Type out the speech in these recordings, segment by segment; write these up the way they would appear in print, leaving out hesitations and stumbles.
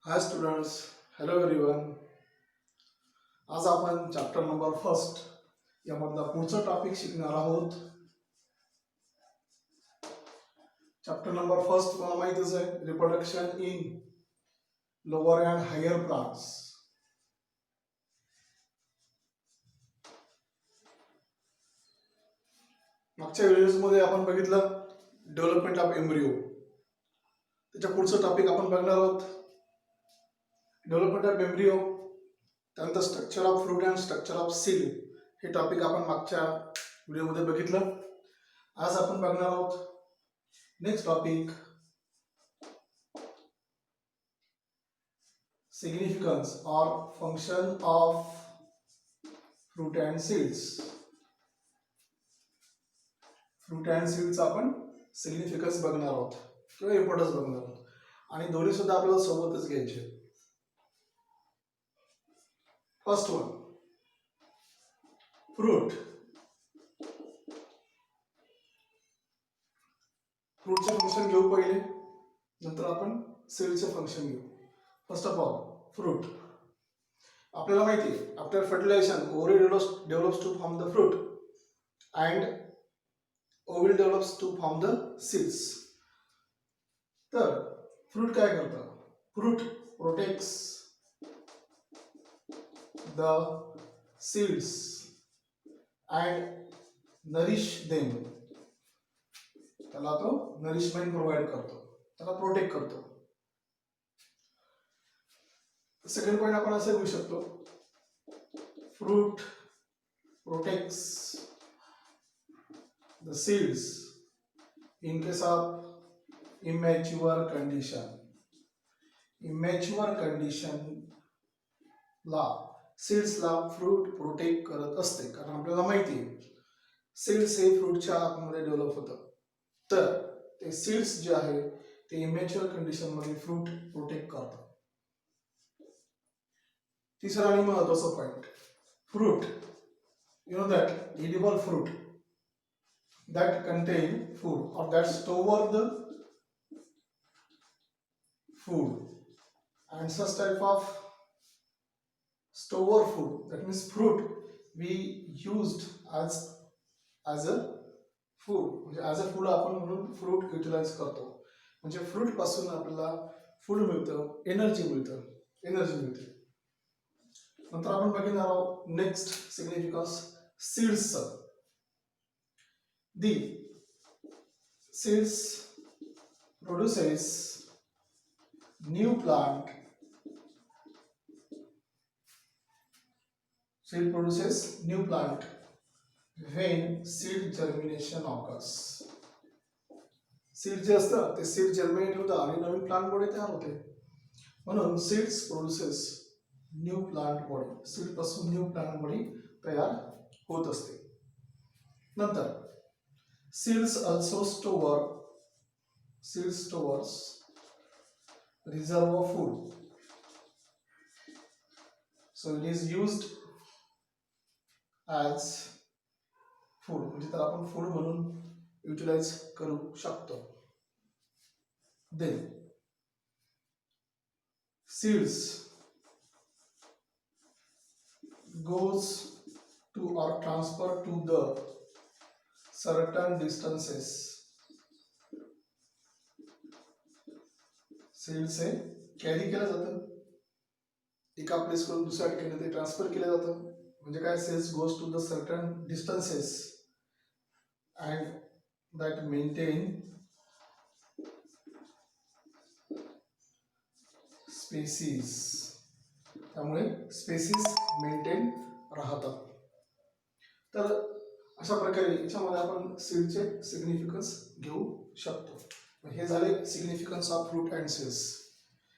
हाय students, hello everyone. आज आपण chapter number first यामधला पुढचा टॉपिक शिकणार आहोत. चॅप्टर नंबर फर्स्ट तुम्हाला माहितीच आहे, reproduction in lower and higher plants. मागच्या व्हिडिओजमध्ये आपण बघितलं डेव्हलपमेंट ऑफ एम्ब्रियो. त्याच्या पुढचं टॉपिक आपण बघणार आहोत डेव्हलपमेंट ऑफ एम्ब्रियो. त्यानंतर structure of fruit and structure of seed हे टॉपिक आपण मागच्या व्हिडिओमध्ये बघितलं. आज आपण बघणार आहोत नेक्स्ट टॉपिक, सिग्निफिकन्स और function of fruit and seeds. Fruit and seeds आपण सिग्निफिकन्स बघणार आहोत किंवा इम्पॉर्टन्स बघणार आहोत आणि दोन्ही सुद्धा आपल्याला सोबतच घ्यायचे. First one, fruit. फ्रूटचे फंक्शन घेऊ पहिले, नंतर आपण सीडचे फंक्शन घेऊ. First of all fruit. आपल्याला माहिती आहे, after fertilization ovary develops to form the fruit and ovule develops to form the seeds. तर फ्रूट काय करतं? Fruit protects the seeds and nourish them. त्याला तो नरिशमेंट प्रोव्हाइड करतो, त्याला प्रोटेक्ट करतो. सेकंड पॉइंट आपण असं घेऊ शकतो, fruit protects the seeds in case of immature condition. Immature condition ला सीड्सला फ्रूट प्रोटेक्ट करत असते, कारण आपल्याला माहिती आहे सीड्स हे फ्रूटच्या आतमध्ये डेव्हलप होतं. तर ते सीड्स जे आहे ते इमॅच्युअर कंडिशन मध्ये फ्रूट प्रोटेक्ट करतात. तिसरा आणि महत्त्वाचा point, fruit you know that edible fruit that contain food or that store the food, and such type of store food, that means fruit we used as a food, म्हणजे as a food आपण म्हणून fruit utilise करतो. म्हणजे fruit पासून आपल्याला food मिळतं, energy मिळते. नंतर आपण बघणार आहोत नेक्स्ट सिग्निफिकन्स सीड्सचं. The seeds produces new plant. Seed produces new plant when seed germination occurs. Seed जे असतं ते सीड जर्मिनेट होतं आणि नवीन प्लांट बॉडी तयार होते. म्हणून seeds produces new plant body. Seed पासून न्यू प्लांट बॉडी तयार होत असते. नंतर seeds also stores reserve of food, so it is used as food, म्हणजे त्याला आपण फूड म्हणून युटिलाइज करू शकतो. Then seeds goes to or transfer to the certain distances. Seeds हे कॅरी केलं जातं, एका प्लेस कडून दुसऱ्या ठिकाणी ते ट्रान्सफर केलं जातं. म्हणजे काय, seeds goes to the certain distances and that maintain species. त्यामुळे स्पेसिस मेंटेन राहतात. तर अशा प्रकारे याच्यामध्ये आपण सीडचे सिग्निफिकन्स घेऊ शकतो. हे झाले significance of fruit and seeds.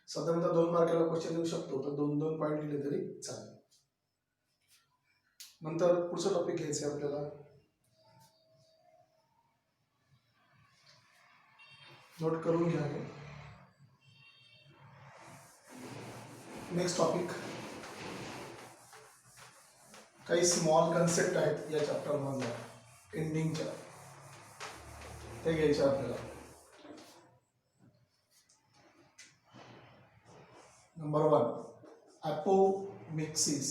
साधारणतः 2 मार्काला क्वेश्चन येऊ शकतो, तर 2-2 पॉईंट दिले तरी चालेल. नंतर पुढचा टॉपिक घ्यायचा आहे आपल्याला, नोट करून घ्या. नेक्स्ट टॉपिक, काही स्मॉल कन्सेप्ट आहेत या चॅप्टर मधल्या एंडिंगच्या, ते घ्यायचे आपल्याला. Number 1, apomixis.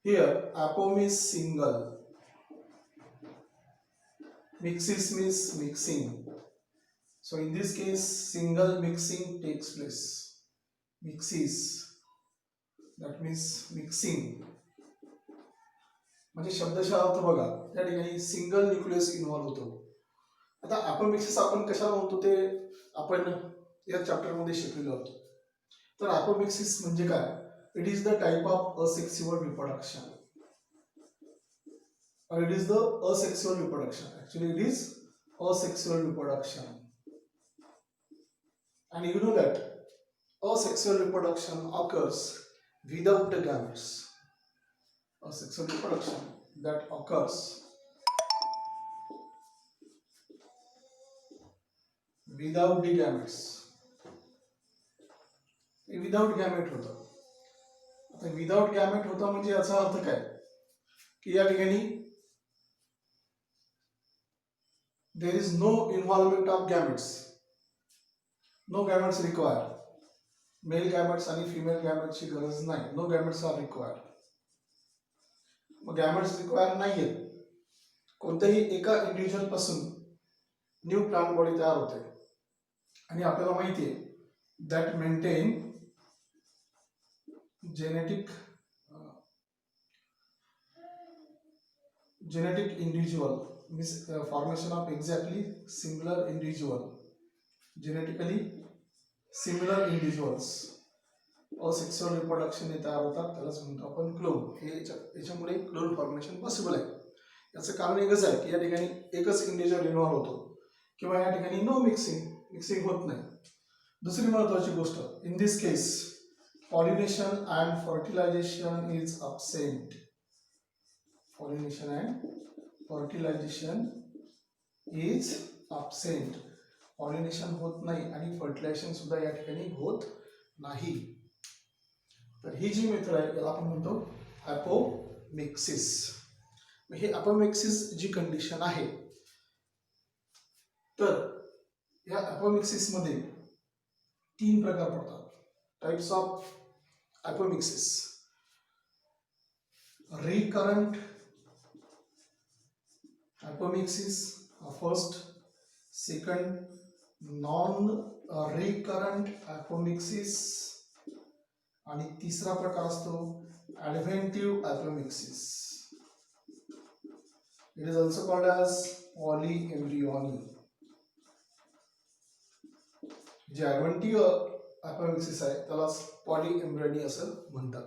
Here apo means single, mixis means mixing. So in this case single mixing takes place. Mixis, that means mixing. म्हणजे शब्दशः अर्थ बघा, त्या ठिकाणी सिंगल न्यूक्लियस इन्व्हॉल्व होतो. आता अपोमिक्सिस आपण कशाला म्हणतो ते आपण या चॅप्टर मध्ये शिकलेलो आहोत. तर अपोमिक्सिस म्हणजे काय? It is the type of asexual reproduction. It is the asexual reproduction. Actually, it is asexual reproduction. And you know that asexual reproduction occurs without the gametes. Asexual reproduction that occurs without the gametes. Without gamete होता. आता without gamete होता म्हणजे याचा अर्थ काय की या ठिकाणी there is no involvement of gametes. No gametes required. Male gametes आणि female gametes ची गरज नाही. No gametes are required. मग gametes required नाहीये. कोणत्याही एका इंडिव्हिज्युअल पासून न्यू प्लांट बॉडी तयार होते आणि आपल्याला माहिती आहे that maintain genetic individual means formation of exactly similar individual, genetically similar individuals. asexual reproduction हे तयार होतात, त्यालाच म्हणतो आपण क्लोन. हे याच्यामुळे क्लोन फॉर्मेशन पॉसिबल आहे. याचं कारण एकच आहे की या ठिकाणी एकच इंडिव्हिज्युअल इन्व्हॉल्व होतो किंवा या ठिकाणी नो मिक्सिंग होत नाही. दुसरी महत्त्वाची गोष्ट, in this case pollination and fertilization is absent. Pollination and fertilization is absent. Pollination होत नाही आणि fertilization सुद्धा या ठिकाणी होत नाही. तर ही जी मेथड आहे याला आपण म्हणतो अपोमिक्सिस. हे अपोमिक्सिस जी कंडिशन आहे, तर या अपोमिक्सिस मध्ये 3 प्रकार पडतात. Types of apomixis. recurrent apomixis first, second non-recurrent apomixis आणि तिसरा प्रकार असतो adventive apomixis. It is also called as polyembryony. जे adventive apomixis आहे त्याला polyembryony असं म्हणतात.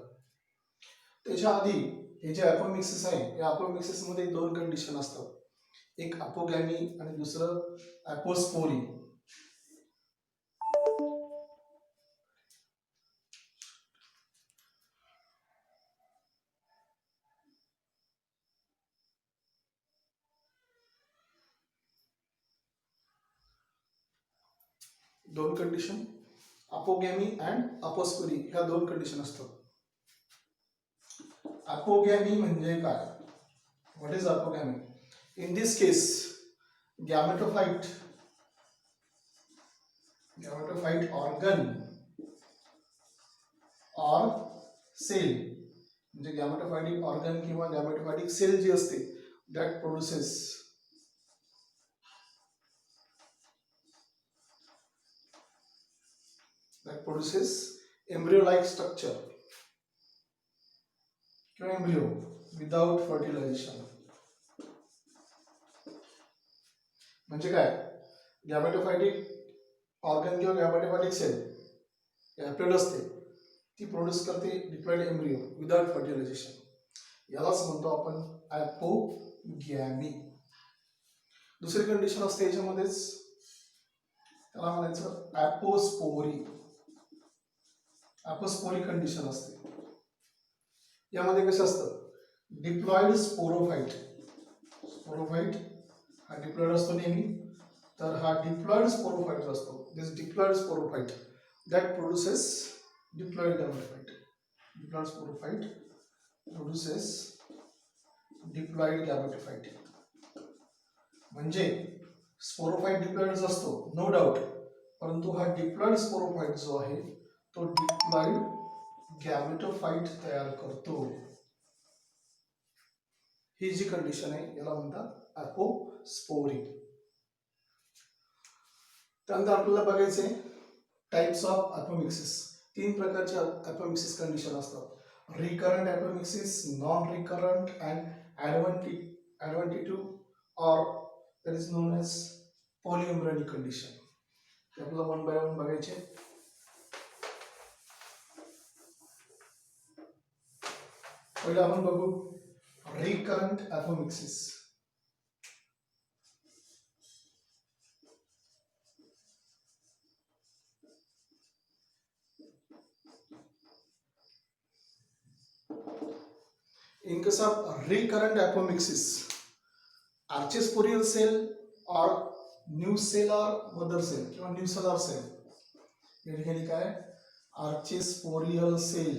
त्याच्या आधी हे जे अपोमिक्सिस आहे या अपोमिक्सिस मध्ये 2 कंडिशन असतात. एक अपोगॅमी आणि दुसरं अपोस्पोरी. दोन कंडिशन, अपोगॅमी अँड अपोस्पोरी, ह्या 2 कंडिशन असतात. अपोगॅमी म्हणजे काय? What is apogamy? In this case gametophyte organ और सेल, म्हणजे गॅमेटोफाइटिक ऑर्गन किंवा गॅमेटोफाइटिक सेल जी असते that produces embryo like structure किंवा embryo without fertilization. म्हणजे काय? गॅमेटोफाइटिक ऑर्गन किंवा गॅमेटोफाइटिक सेल हॅप्लॉइड असते, ती प्रोड्यूस करते डिप्लॉइड एम्ब्रियो विदाउट फर्टिलायझेशन. यालाच म्हणतो आपण अपोगॅमी. दुसरी कंडिशन असते याच्यामध्येच, त्याला म्हणायचं अपोस्पोरी कंडिशन असते. यामध्ये कसं असतं? डिप्लॉइड स्पोरोफाइट हा डिप्लॉइड असतो नेहमी. तर हा डिप्लॉइड स्पोरोफाइट असतो, this diploid sporophyte that produces diploid gametophyte. Diploid sporophyte produces diploid gametophyte. म्हणजे स्पोरोफाइट डिप्लॉइड असतो नो डाऊट, परंतु हा डिप्लॉइड स्पोरोफाइट जो आहे तो डिप्लॉइड गॅमेटोफाइट तयार करतो. ही जी कंडिशन आहे याला म्हणतात अपोस्पोरी. त्यानंतर आपल्याला बघायचे टाइप्स ऑफ अपोमिक्सिस. 3 प्रकारचे अपोमिक्सिस कंडिशन असतात. Recurrent apomixis, non recurrent and adventive or that is known as polyembryonic condition. ते आपल्याला वन बाय वन बघायचे. पहिले आपण बघू recurrent apomixis. In case of recurrent apomixis, archesporial cell or nucellar mother cell किंवा nucellar cell, या ठिकाणी काय archesporial cell,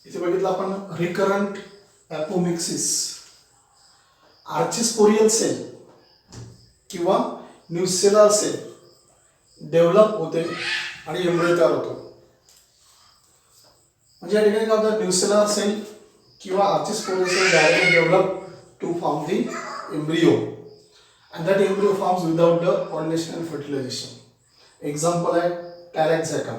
इथे बघितलं आपण recurrent apomixis, archesporial cell किंवा nucellar cell डेव्हलप होते आणि एम्ब्रियो तयार होतो. म्हणजे या ठिकाणी काय होतं, न्यूसेलर सेल किंवा archesporial cell directly develop to form the embryo and that embryo forms without the pollination and fertilization. Example आहे टॅलेक्झॅकम.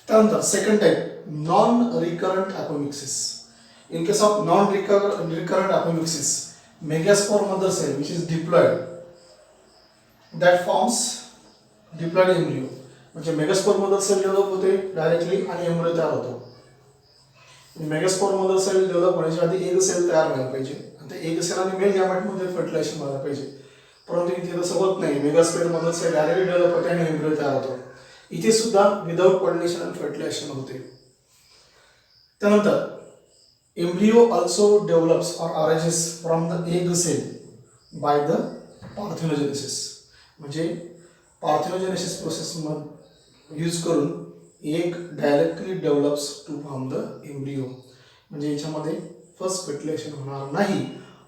त्यानंतर second type non recurrent apomixis. In case of non recurrent apomixis, megaspore mother cell which is diploid that forms diploid embryo. म्हणजे megaspore mother cell develop होते directly आणि embryo तयार होतो. Megaspore mother cell develop होण्याच्या आधी egg sale तयार व्हायला पाहिजे आणि ते एग सेल आणि मेल गॅमेटमध्ये फर्टिलायझेशन व्हायला पाहिजे. परंतु इथे तसं होत नाही. Megaspore mother cell directly develop होते आणि एम्ब्रियो तयार होतो. इथे सुद्धा विदाउट पॉलिनेशन आणि फर्टिलायझेशन होते. त्यानंतर embryo also develops or arises from the egg cell by the parthenogenesis. म्हणजे पार्थेनोजेनेसिस प्रोसेस यूज करून egg directly develops to form the embryo. म्हणजे याच्यामध्ये फर्स्ट फर्टिलायझेशन होणार नाही,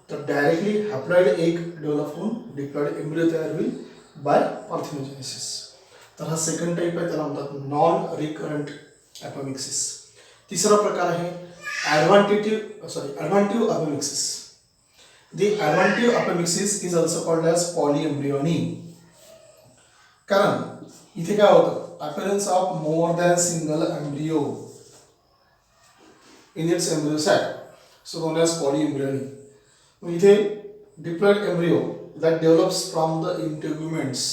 तर डायरेक्टली हॅप्लॉइड एग डेव्हलप होऊन डिप्लॉइड एम्ब्रियो तयार होईल बाय पार्थेनोजेनेसिस. तर हा सेकंड टाइप आहे, त्याला म्हणतात नॉन रिकरंट अपोमिक्सिस. तिसरा प्रकार आहे adventive apomixis. The adventive apomixis is also called as polyembryony. कारण इथे काय होतं, appearance of more than single embryo in its embryo sac, so known as polyembryony. इथे diploid embryo that develops from the integuments.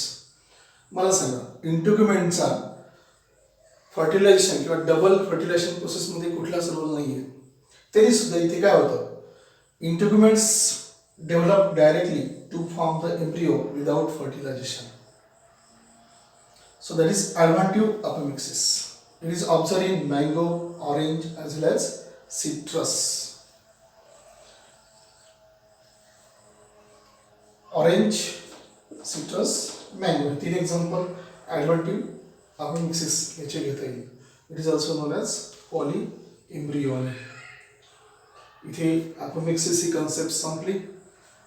मला सांगा, इंटिग्युमेंटचा fertilisation किंवा double fertilisation प्रोसेसमध्ये कुठलाच रोल नाही आहे. तरी सुद्धा इथे काय होतं, integuments develop directly to form the embryo without fertilization. So that is adventive apomixis. It is observed in mango, orange as well as citrus. Orange, citrus, mango. 3 example adventive apomixis याचे घेता येईल. It is also known as polyembryony. इथे apomixis ही concept संपली.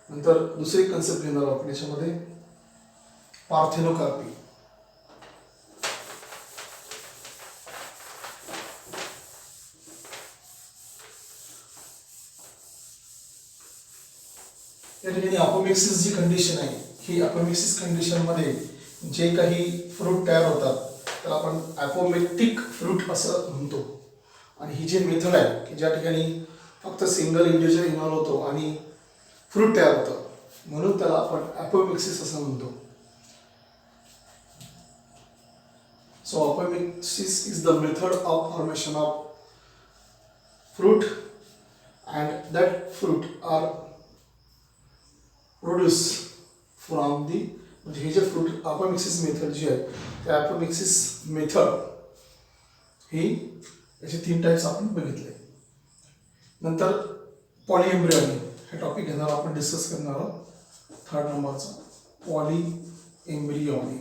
नंतर दुसरी concept घेणार आपण याच्यामध्ये पार्थेनोकार्पी. या ठिकाणी अपोमिक्सिस जी कंडिशन आहे, ही अपोमिक्सिस कंडिशनमध्ये जे काही फ्रूट तयार होतात तर आपण अपोमेक्टिक फ्रूट असं म्हणतो. आणि ही जी मेथड आहे की ज्या ठिकाणी फक्त सिंगल इंडिव्हिज्युअल इन्व्हॉल्व होतो आणि फ्रूट तयार होतं, म्हणून त्याला आपण अपोमिक्सिस असं म्हणतो. So apomixis is the method of formation of fruit and that fruit are produce from the. म्हणजे हे जे फ्रूट अपोमिक्सिस मेथड जी आहे त्या अपोमिक्सिस मेथड ही याचे 3 टाइप्स आपण बघितले. नंतर पॉलिएम्ब्रियोनी हे टॉपिक घेणार आपण, डिस्कस करणार आहोत. 3rd नंबरचा पॉलिएम्ब्रियोनी,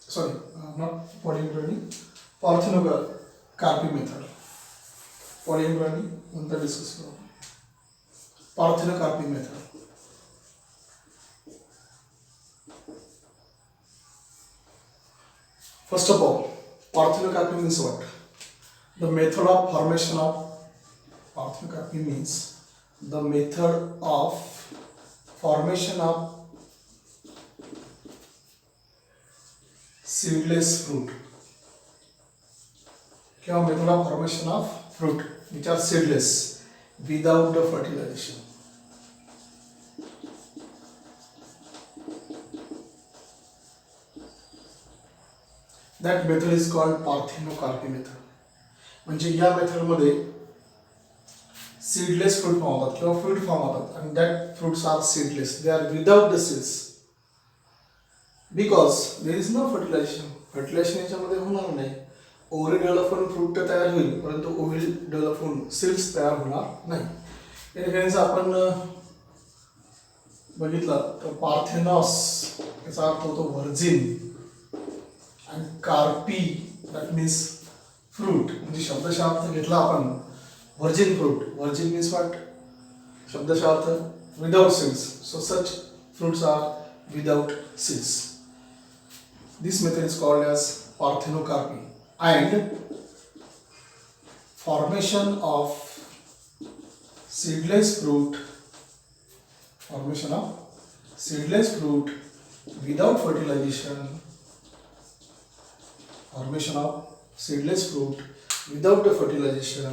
सॉरी नॉट पॉलिएम्ब्रियोनी, पार्थेनोकार्पी मेथड. पॉलिएम्ब्रियोनी नंतर डिस्कस करू. parthenocarpy method. First of all, parthenocarpy means what? The method of formation of parthenocarpy means the method of formation of seedless fruit. क्या method of formation of fruit which are seedless without the fertilization. That method is called parthenocarpy method. म्हणजे या मेथडमध्ये seedless fruit form होतात किंवा fruit form होतात आणि that fruits are seedless, they are without the seeds because there is no fertilization. Fertilization याच्यामध्ये होणार नाही. ओव्हरी डेव्हलप होऊन फ्रूट तर तयार होईल परंतु ओव्हरी डेव्हलप होऊन सीड्स तयार होणार नाही. या ठिकाणी आपण बघितलं तर पार्थेनॉस याचा अर्थ होतो व्हर्जिन आणि कार्पी दॅट मीन्स फ्रूट. म्हणजे शब्दशः अर्थ घेतला आपण virgin fruit. Virgin means what? शब्दशः अर्थ without seeds. So such fruits are without seeds. This method is called as parthenocarpy and formation of seedless fruit without fertilization, formation of seedless fruit without the fertilization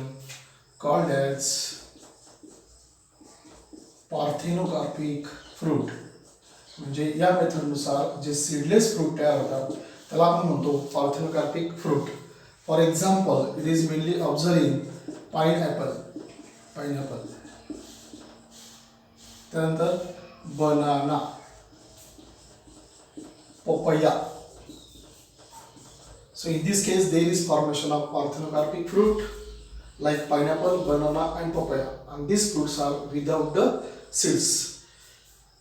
called as parthenocarpic fruit. म्हणजे या मेथडनुसार जे seedless fruit तयार होतात त्याला आपण म्हणतो parthenocarpic fruit. For example it is mainly observe in pineapple. त्यानंतर banana, papaya. So in this case there is formation of parthenocarpic fruit like pineapple, banana and papaya, and these fruits are without the seeds.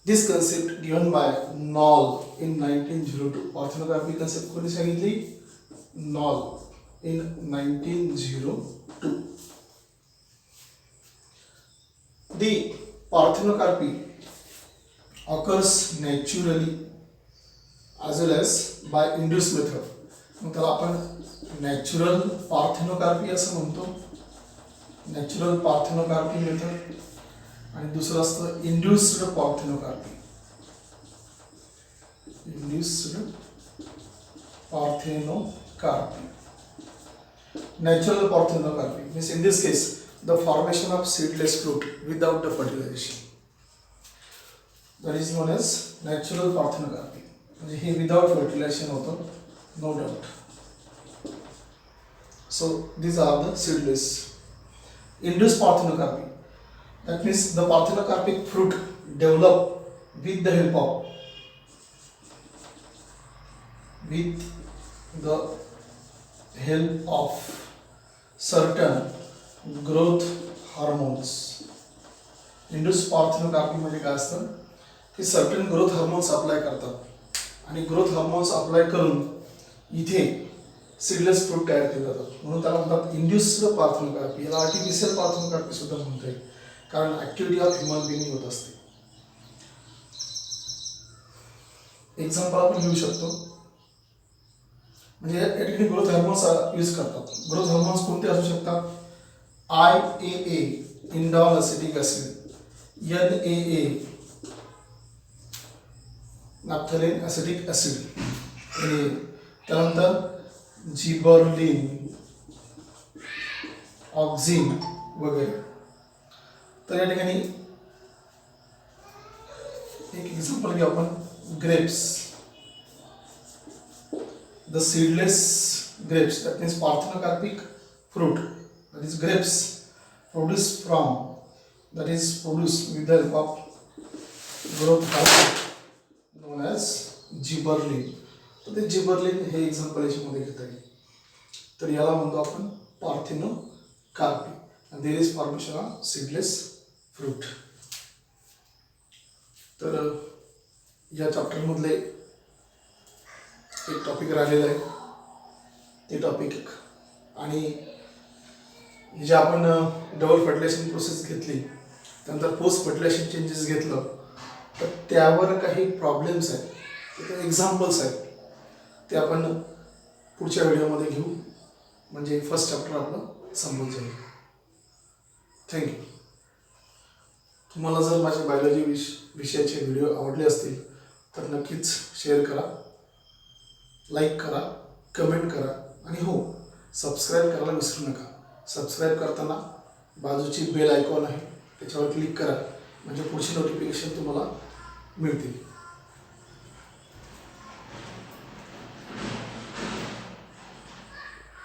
This concept given by Knoll in 1902. Parthenocarpy concept कोणी सांगितली? Knoll in 1902. The parthenocarpy occurs naturally as well as by induced method. मग त्याला आपण natural parthenocarpy असं म्हणतो. Natural parthenocarpy method. आणि दुसरं असतं induced parthenocarpy. Natural parthenocarpy means in this case the formation of seedless fruit without the fertilization. That is known as natural parthenocarpy. म्हणजे हे without fertilization होतं, no doubt. So these are the seedless. Induced parthenocarpy. That means the parthenocarpic fruit develop with the help of certain growth hormones. Induced parthenocarpy मध्ये काय असतं की certain growth hormones apply करतात आणि growth hormones apply करून इथे seedless fruit तयार केले जातात. म्हणून त्याला म्हणतात इंड्युस्ड पार्थेनोकार्पी. याला आर्टिफिशियल पार्थेनोकार्पी सुद्धा म्हणता येईल कारण ऍक्टिव्हिटी ऑफ ह्युमन बिइंग होत असते. एक्झाम्पल आपण घेऊ शकतो. म्हणजे या ठिकाणी ग्रोथ हार्मोन्स यूज करतात. ग्रोथ हार्मोन्स कोणते असू शकतात? IAA indole acetic acid, NAA naphthalene acetic acid, त्यानंतर जिबर्लिन, ऑक्झिन वगैरे. तर या ठिकाणी एक एक्झाम्पल घेऊ आपण. Grapes, the seedless grapes that means parthenocarpic fruit, that is grapes produced with the help of growth hormone known as gibberellin. तर ते जिबर्लिन हे एक्झाम्पल याच्यामध्ये घेता येईल. तर याला म्हणतो आपण parthenocarpy. and there is formation of seedless fruit. तर या चॅप्टर मधले एक टॉपिक राहिलेलं आहे ते टॉपिक आणि जे आपण डबल फर्टिलायझेशन प्रोसेस घेतली त्यानंतर पोस्ट फर्टिलायझेशन चेंजेस घेतलं तर त्यावर काही प्रॉब्लेम्स आहेत, ते एक्झाम्पल्स आहेत, ते आपण पुढच्या व्हिडिओमध्ये घेऊ. म्हणजे फर्स्ट चॅप्टर आपलं संपून जाईल. थँक्यू. तुम्हाला जर माझे बायोलॉजी विषयाचे व्हिडिओ आवडले असतील तर नक्कीच शेअर करा, लाईक करा, कमेंट करा आणि हो, सबस्क्राईब करायला विसरू नका. सबस्क्राईब करताना बाजूची बेल आयकॉन आहे त्याच्यावर क्लिक करा, म्हणजे पुढची नोटिफिकेशन तुम्हाला मिळतील.